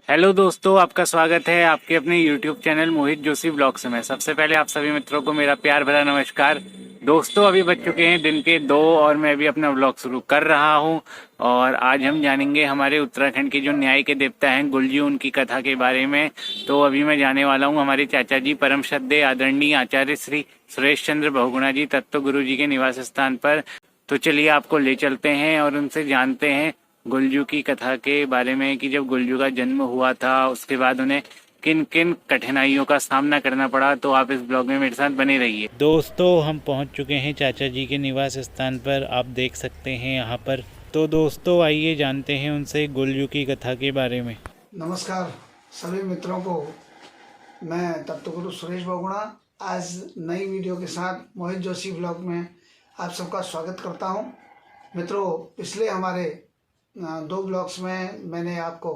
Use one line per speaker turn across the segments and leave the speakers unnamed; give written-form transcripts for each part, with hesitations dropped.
Hello दोस्तों, आपका स्वागत है आपके अपने YouTube चैनल मोहित जोशी ब्लॉग्स में। सबसे पहले आप सभी मित्रों को मेरा प्यार भरा नमस्कार। दोस्तों, अभी बज चुके हैं दिन के 2 और मैं अभी अपना ब्लॉग शुरू कर रहा हूं। और आज हम जानेंगे हमारे उत्तराखंड के जो न्याय के देवता हैं गुलजू, उनकी कथा के बारे में। तो अभी मैं जाने वाला हूँ हमारे चाचा जी परम श्रद्धेय आदरणीय आचार्य श्री सुरेश चंद्र बहुगुणा जी तत्व गुरु जी के निवास स्थान पर। तो चलिए आपको ले चलते हैं और उनसे जानते हैं गुलजू की कथा के बारे में कि जब गुलजू का जन्म हुआ था उसके बाद उन्हें किन किन कठिनाइयों का सामना करना पड़ा। तो आप इस ब्लॉग में मेरे साथ बने रहिए। दोस्तों, हम पहुंच चुके हैं चाचा जी के निवास स्थान पर, आप देख सकते हैं यहाँ पर। तो दोस्तों आइए जानते हैं उनसे गुलजू की कथा के बारे में।
नमस्कार सभी मित्रों को, मैं तत्वगुरु सुरेश बहुगुणा आज नई वीडियो के साथ मोहित जोशी ब्लॉग में आप सबका स्वागत करता हूं। मित्रों, पिछले हमारे 2 ब्लॉग्स में मैंने आपको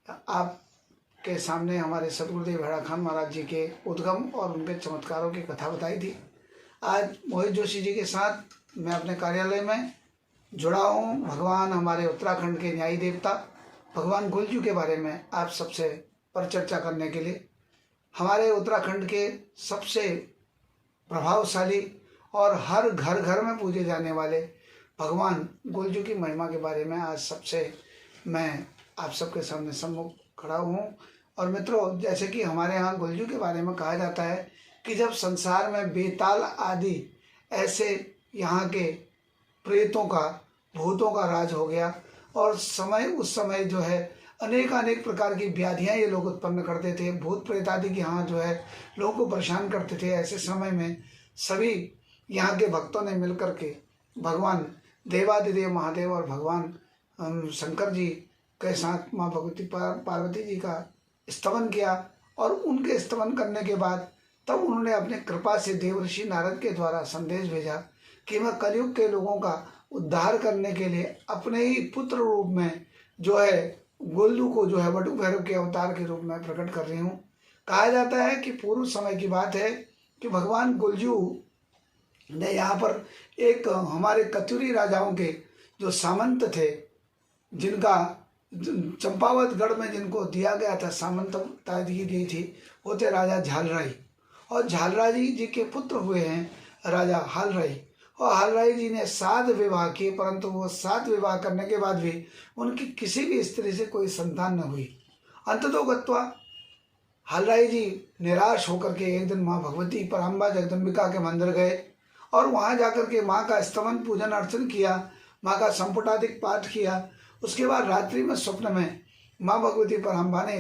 आपके सामने हमारे सतगुरुदेव भेड़ा खान महाराज जी के उद्गम और उनके चमत्कारों की कथा बताई थी। आज मोहित जोशी जी के साथ मैं अपने कार्यालय में जुड़ा हूँ। भगवान हमारे उत्तराखंड के न्यायी देवता भगवान गुलजू के बारे में आप सबसे पर चर्चा करने के लिए, हमारे उत्तराखंड के सबसे प्रभावशाली और हर घर घर में पूजे जाने वाले भगवान गुलजू की महिमा के बारे में आज सबसे मैं आप सबके सामने सम्मुख खड़ा हूँ। और मित्रों, जैसे कि हमारे यहाँ गुलजू के बारे में कहा जाता है कि जब संसार में बेताल आदि ऐसे यहाँ के प्रेतों का, भूतों का राज हो गया और उस समय जो है अनेक प्रकार की व्याधियाँ ये लोग उत्पन्न करते थे। भूत प्रेत आदि की यहाँ जो है लोगों को परेशान करते थे। ऐसे समय में सभी यहाँ के भक्तों ने मिलकर के भगवान देवादिदेव महादेव और भगवान शंकर जी के साथ माँ भगवती पार्वती जी का स्तवन किया। और उनके स्तवन करने के बाद तब उन्होंने अपने कृपा से देवर्षि नारद के द्वारा संदेश भेजा कि मैं कलयुग के लोगों का उद्धार करने के लिए अपने ही पुत्र रूप में जो है गुलजू को जो है बटुक भैरव के अवतार के रूप में प्रकट कर रही हूँ। कहा जाता है कि पूर्व समय की बात है कि भगवान गुलजू ने यहाँ पर एक हमारे कत्यूरी राजाओं के जो सामंत थे, जिनका चंपावत गढ़ में जिनको दिया गया था, सामंतता दी गई थी, वो थे राजा झालराई। और झालराई जी के पुत्र हुए हैं राजा हालराई। और हालराई जी ने 7 विवाह किए, परंतु वो 7 विवाह करने के बाद भी उनकी किसी भी स्त्री से कोई संतान न हुई। अंततोगत्वा हालराई जी निराश होकर के एक दिन माँ भगवती पराम्बा जगदम्बिका के मंदिर गए और वहाँ जाकर के माँ का स्तवन पूजन अर्चन किया, माँ का संपुटादिक पाठ किया। उसके बाद रात्रि में स्वप्न में माँ भगवती पराम्बा ने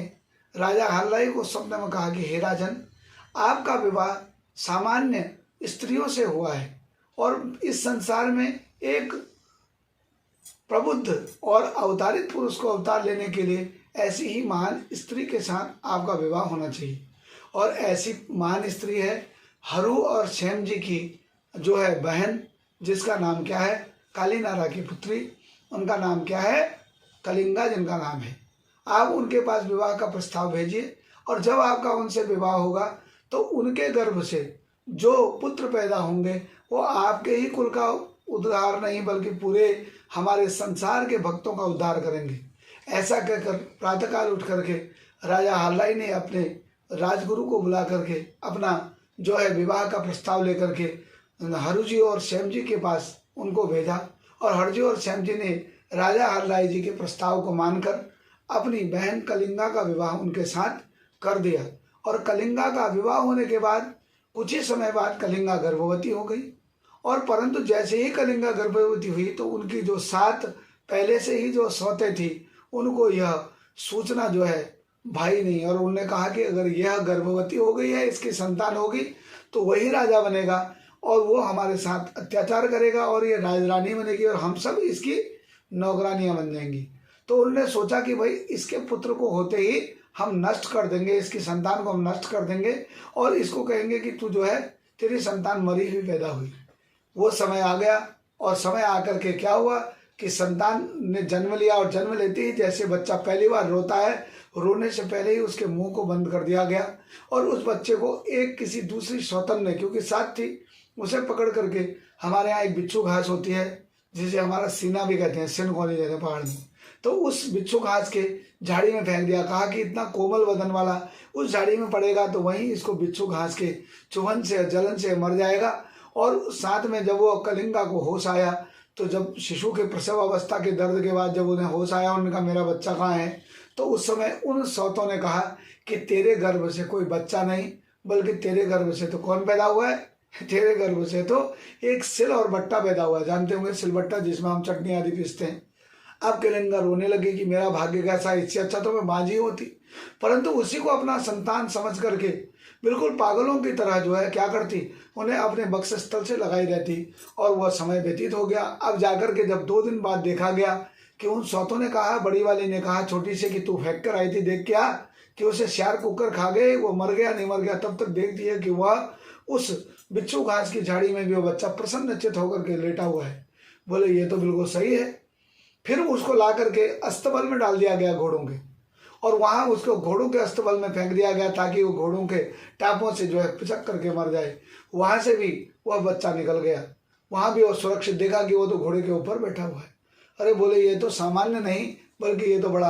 राजा हालराई को स्वप्न में कहा कि हे राजन, आपका विवाह सामान्य स्त्रियों से हुआ है और इस संसार में एक प्रबुद्ध और अवतारित पुरुष को अवतार लेने के लिए ऐसी ही महान स्त्री के साथ आपका विवाह होना चाहिए। और ऐसी महान स्त्री है हरू और श्याम जी की जो है बहन, जिसका नाम क्या है, कालीनारा की पुत्री, उनका नाम क्या है, कलिंगा जिनका नाम है। आप उनके पास विवाह का प्रस्ताव भेजिए और जब आपका उनसे विवाह होगा तो उनके गर्भ से जो पुत्र पैदा होंगे वो आपके ही कुल का उद्धार नहीं बल्कि पूरे हमारे संसार के भक्तों का उद्धार करेंगे। ऐसा कहकर प्रातःकाल उठ करके राजा हालराई ने अपने राजगुरु को बुला करके अपना जो है विवाह का प्रस्ताव लेकर के हरू जी और श्याम जी के पास उनको भेजा। और हरू जी और श्याम जी ने राजा हालराई जी के प्रस्ताव को मानकर अपनी बहन कलिंगा का विवाह उनके साथ कर दिया। और कलिंगा का विवाह होने के बाद कुछ ही समय बाद कलिंगा गर्भवती हो गई। और परंतु जैसे ही कलिंगा गर्भवती हुई तो उनकी जो 7 पहले से ही जो सौतें थी उनको यह सूचना जो है भाई नहीं, और उन्होंने कहा कि अगर यह गर्भवती हो गई है, इसकी संतान होगी तो वही राजा बनेगा और वो हमारे साथ अत्याचार करेगा और ये राजरानी बनेगी और हम सब इसकी नौकरानियां बन जाएंगी। तो उन्होंने सोचा कि भाई इसके पुत्र को होते ही हम नष्ट कर देंगे, इसकी संतान को हम नष्ट कर देंगे और इसको कहेंगे कि तू जो है तेरी संतान मरी हुई पैदा हुई। वो समय आ गया और समय आकर के क्या हुआ कि संतान ने जन्म लिया और जन्म लेते ही जैसे बच्चा पहली बार रोता है, रोने से पहले ही उसके मुंह को बंद कर दिया गया और उस बच्चे को एक किसी दूसरी सौतन ने, क्योंकि साथ थी, उसे पकड़ करके, हमारे यहाँ एक बिच्छू घास होती है जिसे हमारा सीना भी कहते हैं, सिन कौली जगह पहाड़ में, तो उस बिच्छू घास के झाड़ी में फेंक दिया। कहा कि इतना कोमल वदन वाला उस झाड़ी में पड़ेगा तो वहीं इसको बिच्छू घास के चुभन से जलन से मर जाएगा। और साथ में जब वो कलिंगा को होश आया, तो जब शिशु के प्रसव अवस्था के दर्द के बाद जब उन्हें होश आया, उन्होंने कहा मेरा बच्चा कहाँ है, तो उस समय उन सौतों ने कहा कि तेरे गर्भ से कोई बच्चा नहीं, बल्कि तेरे गर्भ से तो कौन पैदा हुआ है, तेरे गर्भ से तो एक सिल और बट्टा पैदा हुआ है। जानते होंगे सिलबट्टा, जिसमें हम चटनी आदि पीसते हैं। अब कलिंगा रोने लगी कि मेरा भाग्य कैसा, इससे अच्छा तो मैं बांझी होती। परंतु उसी को अपना संतान समझ करके बिल्कुल पागलों की तरह जो है क्या करती, उन्हें अपने बक्स स्थल से लगाई रहती। और वह समय व्यतीत हो गया। अब जाकर के जब 2 दिन बाद देखा गया कि उन सौतों ने कहा, बड़ी वाली ने कहा छोटी से कि तू फेंक कर आई थी, देख क्या कि उसे श्यार कुकर खा गए, वो मर गया नहीं मर गया। तब तक देखती है कि वह उस बिच्छू घास की झाड़ी में भी वो बच्चा प्रसन्नचित्त होकर के लेटा हुआ है। बोले ये तो बिल्कुल सही है। फिर उसको ला करके अस्तबल में डाल दिया गया घोड़ों के, और वहां उसको घोड़ों के अस्तबल में फेंक दिया गया ताकि वो घोड़ों के टापों से जो है पिचक करके मर जाए। वहां से भी वह बच्चा निकल गया। वहां भी वो सुरक्षित देखा कि वो तो घोड़े के ऊपर बैठा हुआ है। अरे बोले ये तो सामान्य नहीं, बल्कि ये तो बड़ा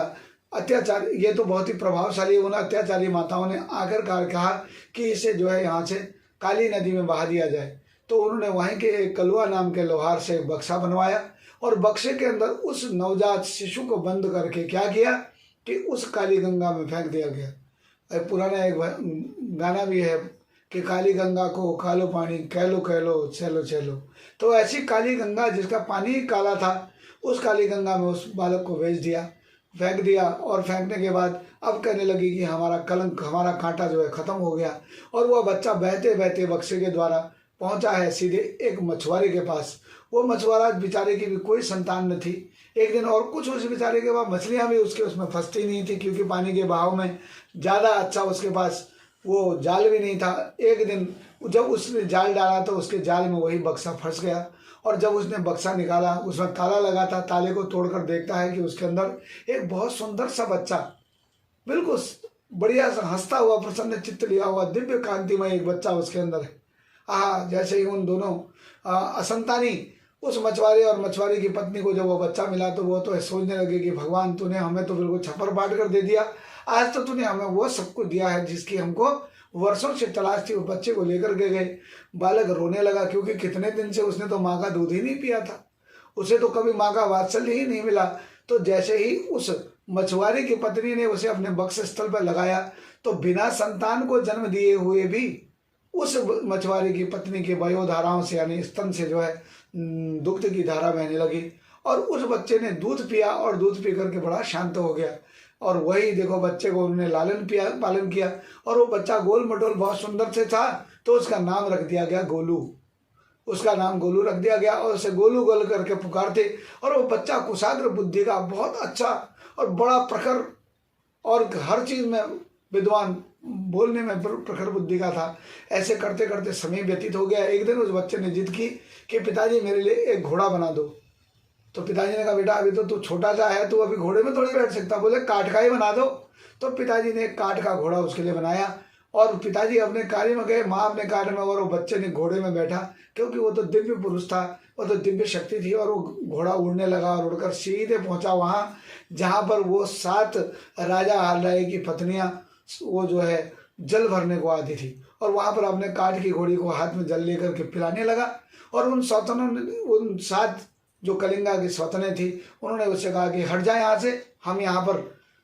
अत्याचार, ये तो बहुत ही प्रभावशाली। उन अत्याचारी माताओं ने आखिरकार कहा कि इसे जो है यहाँ से काली नदी में बहा दिया जाए। तो उन्होंने वहीं के एक कलुआ नाम के लोहार से एक बक्सा बनवाया, और बक्से के अंदर उस नवजात शिशु को बंद करके क्या किया कि उस काली गंगा में फेंक दिया गया। पुराना एक गाना भी है कि काली गंगा को कालो पानी कहलो कहलो चलो चलो। तो ऐसी काली गंगा जिसका पानी ही काला था, उस काली गंगा में उस बालक को भेज दिया, फेंक दिया। और फेंकने के बाद अब कहने लगी कि हमारा कलंक, हमारा कांटा जो है खत्म हो गया। और वह बच्चा बहते बहते बक्से के द्वारा पहुंचा है सीधे एक मछुआरे के पास। वो मछुआरा बेचारे की भी कोई संतान न थी। एक दिन और कुछ उस बेचारे के पास मछलियां भी उसके उसमें फंसती नहीं थी, क्योंकि पानी के बहाव में ज़्यादा अच्छा उसके पास वो जाल भी नहीं था। एक दिन जब उसने जाल डाला तो उसके जाल में वही बक्सा फंस गया। और जब उसने बक्सा निकाला, उसमें ताला लगा था, ताले को तोड़कर देखता है कि उसके अंदर एक बहुत सुंदर सा बच्चा, बिल्कुल बढ़िया सा हंसता हुआ प्रसन्न चित्त लिया हुआ दिव्य कांतिमय एक बच्चा उसके अंदर है। जैसे ही उन दोनों असंतानी उस मछुआरे और मछुआरे की पत्नी को जब वो बच्चा मिला, तो वो तो सोचने लगे कि भगवान तूने हमें तो बिल्कुल छप्पर बांट कर दे दिया। आज तो तूने हमें वो सब कुछ दिया है जिसकी हमको वर्षों से तलाश थी। उस बच्चे को लेकर के गए। बालक रोने लगा, क्योंकि कितने दिन से उसने तो माँ का दूध ही नहीं पिया था, उसे तो कभी माँ का वात्सल्य ही नहीं मिला। तो जैसे ही उस मछुआरे की पत्नी ने उसे अपने बक्स स्थल पर लगाया, तो बिना संतान को जन्म दिए हुए भी उस मछुआरे की पत्नी के वयोधाराओं से यानी स्तन से जो है दुग्ध की धारा बहने लगी। और उस बच्चे ने दूध पिया, और दूध पी करके बड़ा शांत हो गया। और वही देखो बच्चे को उन्होंने पालन किया, और वो बच्चा गोल मटोल बहुत सुंदर से था, तो उसका नाम रख दिया गया गोलू। उसका नाम गोलू रख दिया गया, और उसे गोलू गोल करके पुकारते। और वो बच्चा कुशाग्र बुद्धि का, बहुत अच्छा और बड़ा प्रखर, और हर चीज में विद्वान, बोलने में प्रखर बुद्धि का था। ऐसे करते करते समय व्यतीत हो गया। एक दिन उस बच्चे ने जिद की कि पिताजी मेरे लिए एक घोड़ा बना दो। तो पिताजी ने कहा बेटा अभी तो तू छोटा सा है, तू अभी घोड़े में थोड़ी बैठ सकता। बोले काठ का ही बना दो। तो पिताजी ने एक काठ का घोड़ा उसके लिए बनाया, और पिताजी अपने कार्य में गए, माँ अपने कार्य में, और वो बच्चे ने घोड़े में बैठा, क्योंकि वो तो दिव्य पुरुष था, वो तो दिव्य शक्ति थी। और वो घोड़ा उड़ने लगा, और उड़कर सीधे पहुंचा वहाँ जहाँ पर वो 7 राजा हालराय की पत्नियां वो जो है जल भरने को आती थी। और वहां पर अपने काठ की घोड़ी को हाथ में जल लेकर के पिलाने लगा। और उन सौतनों ने, उन 7 जो कलिंगा की सौतनें थी, उन्होंने उससे कहा कि हट जाए यहाँ से, हम यहाँ पर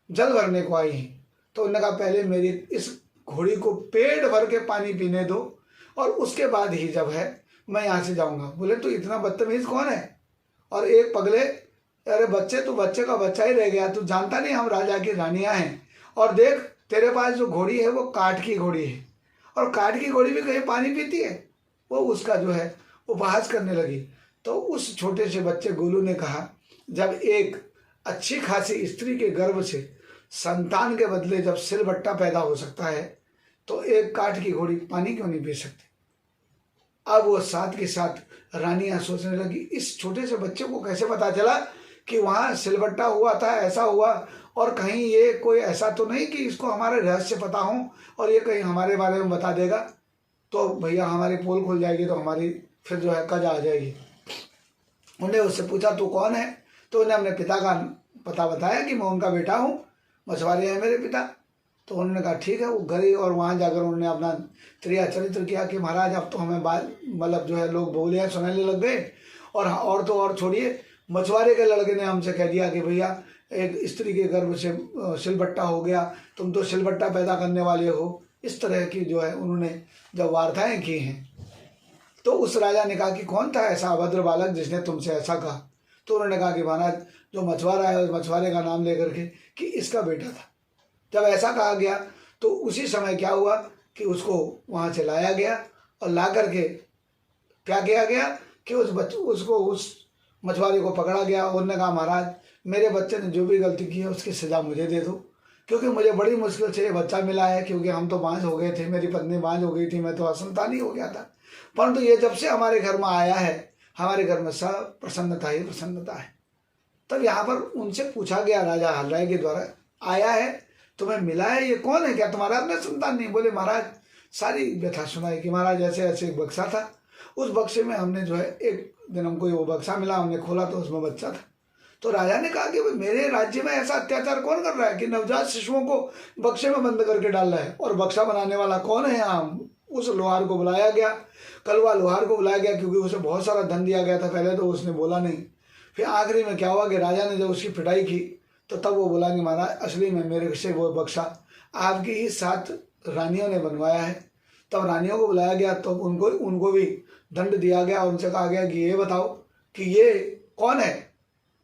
जल भरने को आई हैं। तो उन्होंने कहा पहले मेरी इस घोड़ी को पेट भर के पानी पीने दो, और उसके बाद ही जब है मैं यहाँ से जाऊँगा। बोले तू इतना बदतमीज कौन है? और एक पगले, अरे बच्चे, तू बच्चे का बच्चा ही रह गया, तू जानता नहीं हम राजा की रानियां हैं। और देख तेरे पास जो घोड़ी है वो काठ की घोड़ी है, और काठ की घोड़ी भी कहीं पानी पीती है? वो उसका जो है उपहास करने लगी। तो उस छोटे से बच्चे गोलू ने कहा जब एक अच्छी खासी स्त्री के गर्भ से संतान के बदले जब सिलबट्टा पैदा हो सकता है, तो एक काठ की घोड़ी पानी क्यों नहीं पी सकती? अब वो साथ के साथ रानियां सोचने लगी इस छोटे से बच्चे को कैसे पता चला कि वहाँ सिलबट्टा हुआ था, ऐसा हुआ, और कहीं ये कोई ऐसा तो नहीं कि इसको हमारे रहस्य पता हो और ये कहीं हमारे बारे में बता देगा, तो भैया हमारी पोल खुल जाएगी, तो हमारी फिर जो है कज आ जाएगी। उन्हें उससे पूछा तू कौन है? तो उन्हें अपने पिता का पता बताया कि मैं उनका बेटा हूँ, मछुआरे हैं मेरे पिता। तो उन्होंने कहा ठीक है, वो गए और वहाँ जाकर उन्होंने अपना क्रिया चरित्र किया कि महाराज अब तो हमें मतलब जो है लोग बोलियाँ सुनाने लग गए। और तो और छोड़िए, मछुआरे के लड़के ने हमसे कह दिया कि भैया एक स्त्री के गर्भ से सिलबट्टा हो गया, तुम तो सिलबट्टा पैदा करने वाले हो। इस तरह की जो है उन्होंने जब वार्ताएं की हैं, तो उस राजा ने कहा कि कौन था ऐसा अभद्र बालक जिसने तुमसे ऐसा कहा। तो उन्होंने कहा कि महाराज जो मछुआरा है, उस मछुआरे का नाम लेकर के कि इसका बेटा था। जब ऐसा कहा गया तो उसी समय क्या हुआ कि उसको वहाँ से लाया गया और ला करके क्या किया गया कि उस मछुआरे को पकड़ा गया। उन्होंने कहा महाराज मेरे बच्चे ने जो भी गलती की है उसकी सज़ा मुझे दे दो, क्योंकि मुझे बड़ी मुश्किल से ये बच्चा मिला है, क्योंकि हम तो बांझ हो गए थे, मेरी पत्नी बांझ हो गई थी, मैं तो असंतानी हो गया था। परंतु ये जब से हमारे घर में आया है, हमारे घर में सब प्रसन्नता ही प्रसन्नता है। तब यहाँ पर उनसे पूछा गया, राजा हलराय के द्वारा, आया है तुम्हें मिला है, ये कौन है, क्या तुम्हारा अपना संतान नहीं? बोले महाराज सारी व्यथा सुनाई कि महाराज ऐसे ऐसे एक बक्सा था, उस बक्से में हमने जो है एक दिन हमको वो बक्सा मिला, हमने खोला तो उसमें बच्चा था। तो राजा ने कहा कि मेरे राज्य में ऐसा अत्याचार कौन कर रहा है कि नवजात शिशुओं को बक्से में बंद करके डाल रहा है, और बक्सा बनाने वाला कौन है यहाँ? उस लोहार को बुलाया गया, कलवा लोहार को बुलाया गया, क्योंकि उसे बहुत सारा धन दिया गया था पहले, तो उसने बोला नहीं। फिर आखिरी में क्या हुआ कि राजा ने जब उसकी पिटाई की तो तब वो बोला कि महाराज असली में मेरे से वो बक्सा आपकी ही 7 रानियों ने बनवाया है। तब रानियों को बुलाया गया, तो उनको भी दंड दिया गया और उनसे कहा गया कि ये बताओ कि ये कौन है,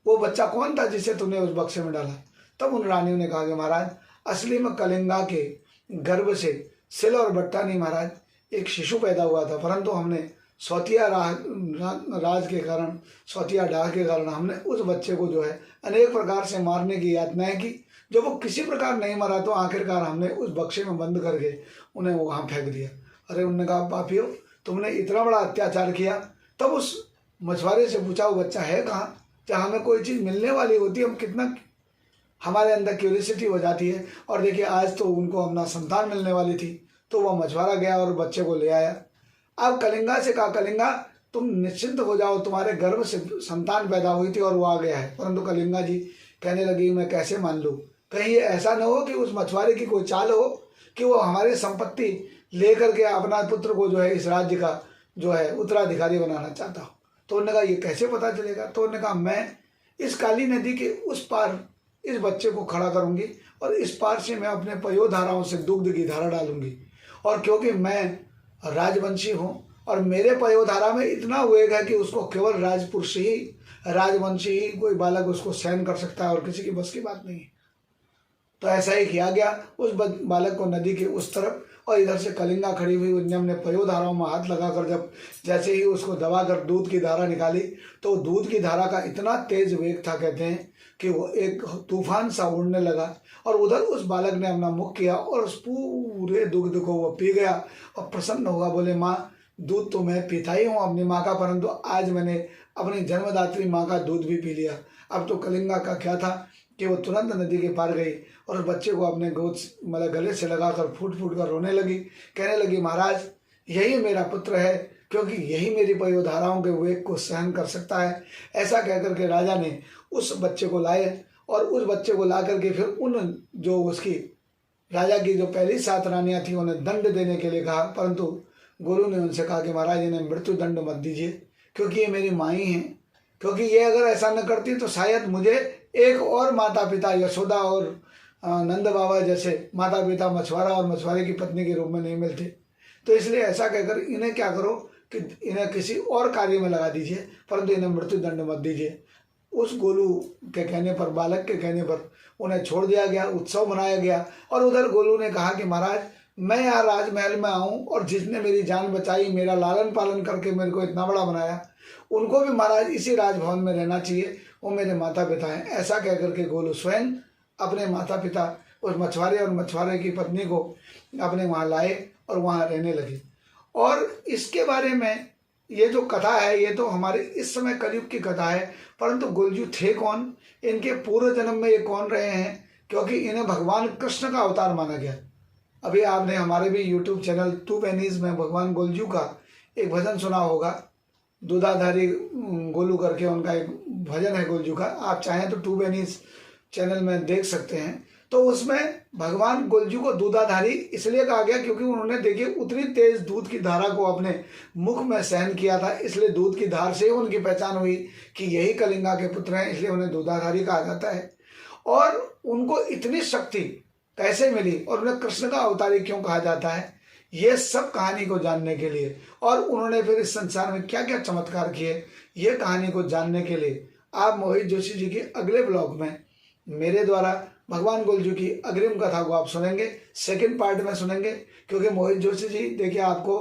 वो बच्चा कौन था जिसे तुमने उस बक्से में डाला। तब उन रानियों ने कहा कि महाराज असली में कलिंगा के गर्भ से सिल और बट्टा नहीं महाराज, एक शिशु पैदा हुआ था, परंतु हमने सौतिया राज के कारण, सौतिया डाह के कारण हमने उस बच्चे को जो है अनेक प्रकार से मारने की यातनाएं की। जब वो किसी प्रकार नहीं मरा तो आखिरकार हमने उस बक्से में बंद करके उन्हें वहाँ फेंक दिया। अरे उन्होंने कहा पापियों तुमने इतना बड़ा अत्याचार किया। तब उस मछुआरे से पूछा वो बच्चा है कहाँ? जहाँ हमें कोई चीज़ मिलने वाली होती है हम कितना हमारे अंदर क्यूरियोसिटी हो जाती है। और देखिए आज तो उनको अपना संतान मिलने वाली थी, तो वह मछुआरा गया और बच्चे को ले आया। अब कलिंगा से कहा कलिंगा तुम निश्चिंत हो जाओ, तुम्हारे गर्भ से संतान पैदा हुई थी और वो आ गया है। परंतु कलिंगा जी कहने लगी मैं कैसे मान लूँ, कहीं ये ऐसा न हो कि उस मछुआरे की कोई चाल हो कि वो हमारी संपत्ति लेकर के अपना पुत्र को जो है इस राज्य का जो है उत्तराधिकारी बनाना चाहता हो। तो उन्होंने कहा ये कैसे पता चलेगा? तो उन्होंने कहा मैं इस काली नदी के उस पार इस बच्चे को खड़ा करूंगी और इस पार से मैं अपने पयोधाराओं से दुग्ध की धारा डालूंगी। और क्योंकि मैं राजवंशी हूँ और मेरे पयोधारा में इतना वेग है कि उसको केवल राजपुरुष ही, राजवंशी ही कोई बालक उसको सहन कर सकता है और किसी की बस की बात नहीं है। तो ऐसा ही किया गया, उस बालक को नदी के उस तरफ और इधर से कलिंगा खड़ी हुई, उनने हमने पयोधाराओं में हाथ लगाकर जब जैसे ही उसको दबाकर दूध की धारा निकाली तो दूध की धारा का इतना तेज वेग था कहते हैं कि वो एक तूफान सा उड़ने लगा। और उधर उस बालक ने अपना मुख किया और उस पूरे दुग्ध को वो पी गया और प्रसन्न हुआ। बोले माँ दूध तो मैं पीता ही हूँ अपनी माँ का, परंतु आज मैंने अपनी जन्मदात्री माँ का दूध भी पी लिया। अब तो कलिंगा का क्या था कि वो तुरंत नदी के पार गई और उस बच्चे को अपने गोद मतलब गले से लगाकर फूट फूट कर रोने लगी। कहने लगी महाराज यही मेरा पुत्र है, क्योंकि यही मेरी पयोधाराओं के वेग को सहन कर सकता है। ऐसा कहकर के राजा ने उस बच्चे को लाए और उस बच्चे को ला करके फिर उन जो उसकी राजा की जो पहली 7 रानियाँ थी उन्हें दंड देने के लिए कहा, परंतु गुरु ने उनसे कहा कि महाराज इन्हें मृत्यु दंड मत दीजिए, क्योंकि ये मेरी माँ ही हैं। क्योंकि ये अगर ऐसा न करती तो शायद मुझे एक और माता पिता यशोदा और नंद बाबा जैसे माता पिता मछुआरा और मछुआरे की पत्नी के रूप में नहीं मिलते। तो इसलिए ऐसा कहकर इन्हें क्या करो कि इन्हें किसी और कार्य में लगा दीजिए, परंतु इन्हें मृत्यु दंड मत दीजिए। उस गोलू के कहने पर, बालक के कहने पर उन्हें छोड़ दिया गया, उत्सव मनाया गया। और उधर गोलू ने कहा कि महाराज मैं यहाँ राजमहल में आऊँ और जिसने मेरी जान बचाई, मेरा लालन पालन करके मेरे को इतना बड़ा बनाया, उनको भी महाराज इसी राजभवन में रहना चाहिए, वो मेरे माता पिता हैं। ऐसा कह करके गोलू स्वयं अपने माता पिता उस मछुआरे और मछुआरे की पत्नी को अपने वहाँ लाए और वहाँ रहने लगे। और इसके बारे में ये जो कथा है ये तो हमारे इस समय कलयुग की कथा है, परंतु गोलजू थे कौन, इनके पूर्व जन्म में ये कौन रहे हैं, क्योंकि इन्हें भगवान कृष्ण का अवतार माना गया। अभी आपने हमारे भी YouTube चैनल 2 पेनीज में भगवान गोलजू का एक भजन सुना होगा, दूधाधारी गोलू करके उनका एक भजन है गोलजू का। आप चाहें तो 2 पेनीज चैनल में देख सकते हैं, तो उसमें भगवान गोलजू को दूधाधारी इसलिए कहा गया क्योंकि उन्होंने देखिए उतनी तेज दूध की धारा को अपने मुख में सहन किया था, इसलिए दूध की धार से ही उनकी पहचान हुई कि यही कलिंगा के पुत्र हैं, इसलिए उन्हें दूधाधारी कहा जाता है। और उनको इतनी शक्ति कैसे मिली और उन्हें कृष्ण का अवतारी क्यों कहा जाता है, ये सब कहानी को जानने के लिए और उन्होंने फिर इस संसार में क्या क्या चमत्कार किए, ये कहानी को जानने के लिए आप मोहित जोशी जी के अगले ब्लॉग में मेरे द्वारा भगवान गोलजू की अग्रिम कथा को आप सुनेंगे, सेकंड पार्ट में सुनेंगे। क्योंकि मोहित जोशी जी देखिए आपको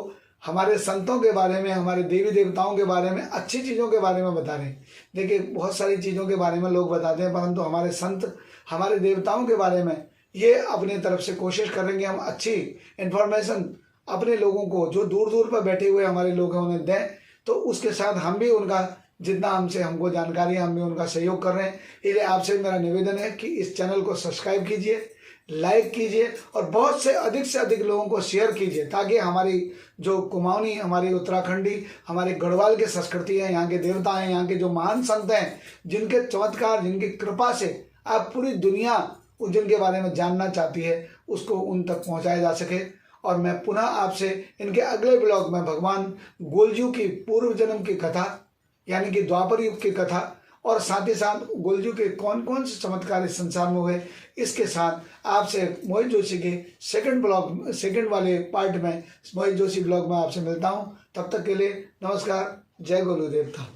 हमारे संतों के बारे में, हमारे देवी देवताओं के बारे में, अच्छी चीज़ों के बारे में बता रहे हैं। देखिए बहुत सारी चीज़ों के बारे में लोग बताते हैं, परंतु हमारे संत, हमारे देवताओं के बारे में ये अपनी तरफ से कोशिश करेंगे हम अच्छी इन्फॉर्मेशन अपने लोगों को, जो दूर दूर पर बैठे हुए हमारे लोग हैं, उन्हें दें। तो उसके साथ हम भी उनका जितना हमको जानकारी है, हम भी उनका सहयोग कर रहे हैं। इसलिए आपसे मेरा निवेदन है कि इस चैनल को सब्सक्राइब कीजिए, लाइक कीजिए और बहुत से अधिक लोगों को शेयर कीजिए, ताकि हमारी जो कुमाऊनी, हमारी उत्तराखंडी, हमारे गढ़वाल की संस्कृति है, यहाँ के देवता हैं, यहाँ के जो महान संत हैं, जिनके चमत्कार, जिनकी कृपा से आप पूरी दुनिया जिनके बारे में जानना चाहती है, उसको उन तक पहुँचाया जा सके। और मैं पुनः आपसे इनके अगले ब्लॉग में भगवान गोलजू की पूर्व जन्म की कथा, यानी कि द्वापर युग की कथा, और साथ ही साथ गोलजू के कौन कौन से चमत्कार इस संसार में हुए, इसके साथ आपसे मोहित जोशी के सेकंड वाले पार्ट में मोहित जोशी ब्लॉग में आपसे मिलता हूं। तब तक के लिए नमस्कार, जय गोलू देवता।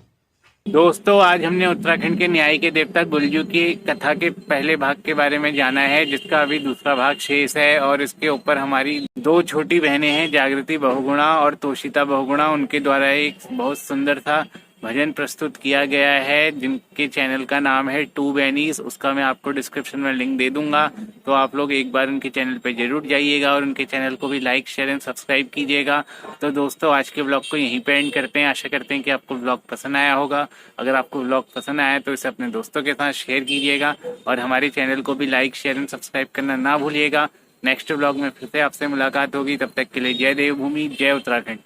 दोस्तों आज हमने उत्तराखंड के न्याय के देवता गोलजू की कथा के पहले भाग के बारे में जाना है, जिसका अभी दूसरा भाग शेष है। और इसके ऊपर हमारी दो छोटी बहनें हैं, जागृति बहुगुणा और तोशिता बहुगुणा, उनके द्वारा एक बहुत सुंदर सा भजन प्रस्तुत किया गया है, जिनके चैनल का नाम है टू बैनीज। उसका मैं आपको डिस्क्रिप्शन में लिंक दे दूंगा, तो आप लोग एक बार उनके चैनल पे जरूर जाइएगा और उनके चैनल को भी लाइक, शेयर एंड सब्सक्राइब कीजिएगा। तो दोस्तों आज के ब्लॉग को यहीं पे एंड करते हैं। आशा करते हैं कि आपको ब्लॉग पसंद आया होगा। अगर आपको ब्लॉग पसंद आया तो इसे अपने दोस्तों के साथ शेयर कीजिएगा और हमारे चैनल को भी लाइक, शेयर एंड सब्सक्राइब करना ना भूलिएगा। नेक्स्ट ब्लॉग में फिर से आपसे मुलाकात होगी, तब तक के लिए जय देवभूमि, जय उत्तराखंड।